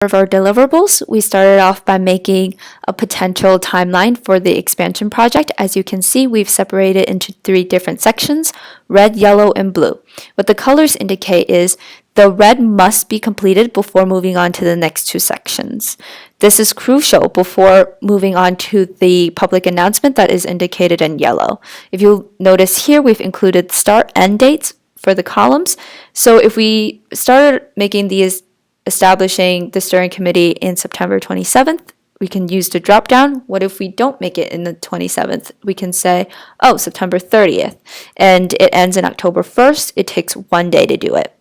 of our deliverables, we started off by making a potential timeline for the expansion project. As you can see, we've separated into 3 different sections: red, yellow, and blue. What the colors indicate is the red must be completed before moving on to the next 2 sections. This is crucial before moving on to the public announcement that is indicated in yellow. If you notice here, we've included start end dates for the columns. So if we started making these establishing the steering committee in September 27th, we can use the drop down. What if we don't make it in the 27th? We can say, oh, September 30th, and it ends in October 1st. It takes 1 day to do it.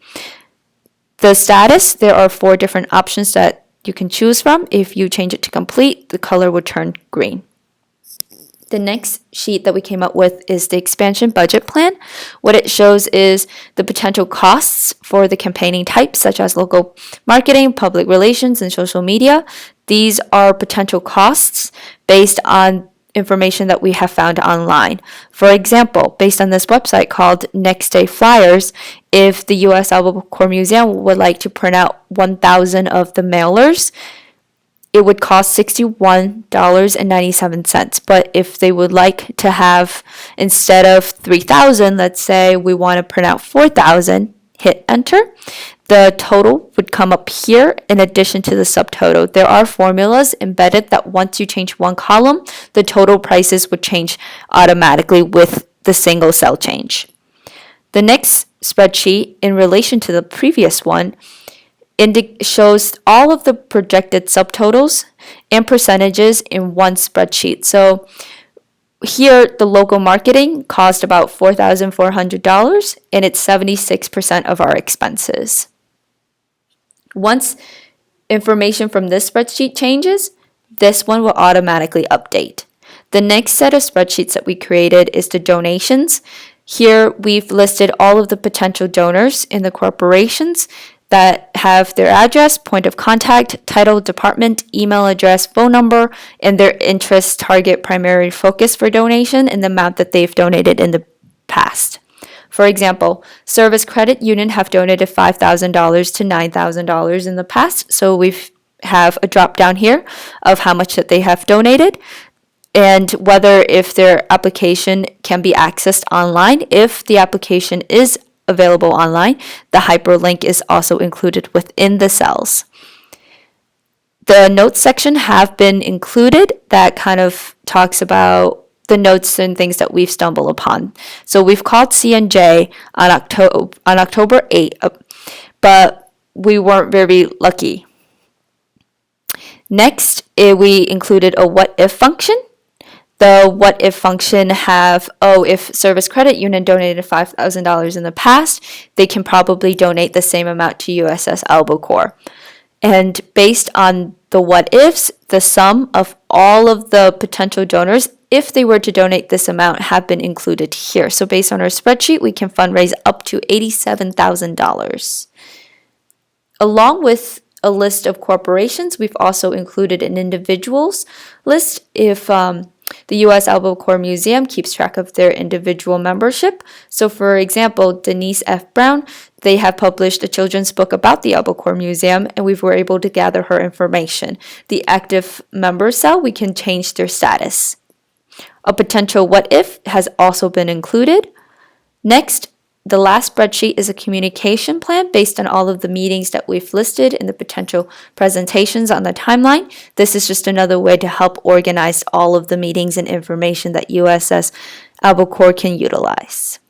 The status, there are 4 different options that you can choose from. If you change it to complete, the color would turn green. The next sheet that we came up with is the expansion budget plan. What it shows is the potential costs for the campaigning types, such as local marketing, public relations, and social media. These are potential costs based on information that we have found online. For example, based on this website called Next Day Flyers, if the U.S. Albacore Museum would like to print out 1,000 of the mailers, it would cost $61.97. But if they would like to have, instead of 3,000, let's say we want to print out 4,000, hit enter. The total would come up here in addition to the subtotal. There are formulas embedded that once you change one column, the total prices would change automatically with the single cell change. The next spreadsheet, in relation to the previous one, shows all of the projected subtotals and percentages in one spreadsheet. So here, the local marketing cost about $4,400, and it's 76% of our expenses. Once information from this spreadsheet changes, this one will automatically update. The next set of spreadsheets that we created is the donations. Here, we've listed all of the potential donors in the corporations that have their address, point of contact, title, department, email address, phone number, and their interest, target, primary focus for donation, and the amount that they've donated in the past. For example, Service Credit Union have donated $5,000 to $9,000 in the past, so we have a drop down here of how much that they have donated, and whether if their application can be accessed online. If the application is available online, the hyperlink is also included within the cells. The notes section have been included that kind of talks about the notes and things that we've stumbled upon. So we've called C&J on October 8th, but we weren't very lucky. Next, we included a what if function. The what if function have, if Service Credit Union donated $5,000 in the past, they can probably donate the same amount to U.S.S. Albacore. And based on the what ifs, the sum of all of the potential donors, if they were to donate this amount, have been included here. So based on our spreadsheet, we can fundraise up to $87,000. Along with a list of corporations, we've also included an individuals list. If the U.S. Albacore Museum keeps track of their individual membership. So for example, Denise F. Brown, they have published a children's book about the Albacore Museum, and we were able to gather her information. The active member cell, we can change their status. A potential what if has also been included. Next, the last spreadsheet is a communication plan based on all of the meetings that we've listed in the potential presentations on the timeline. This is just another way to help organize all of the meetings and information that U.S.S. Albacore can utilize.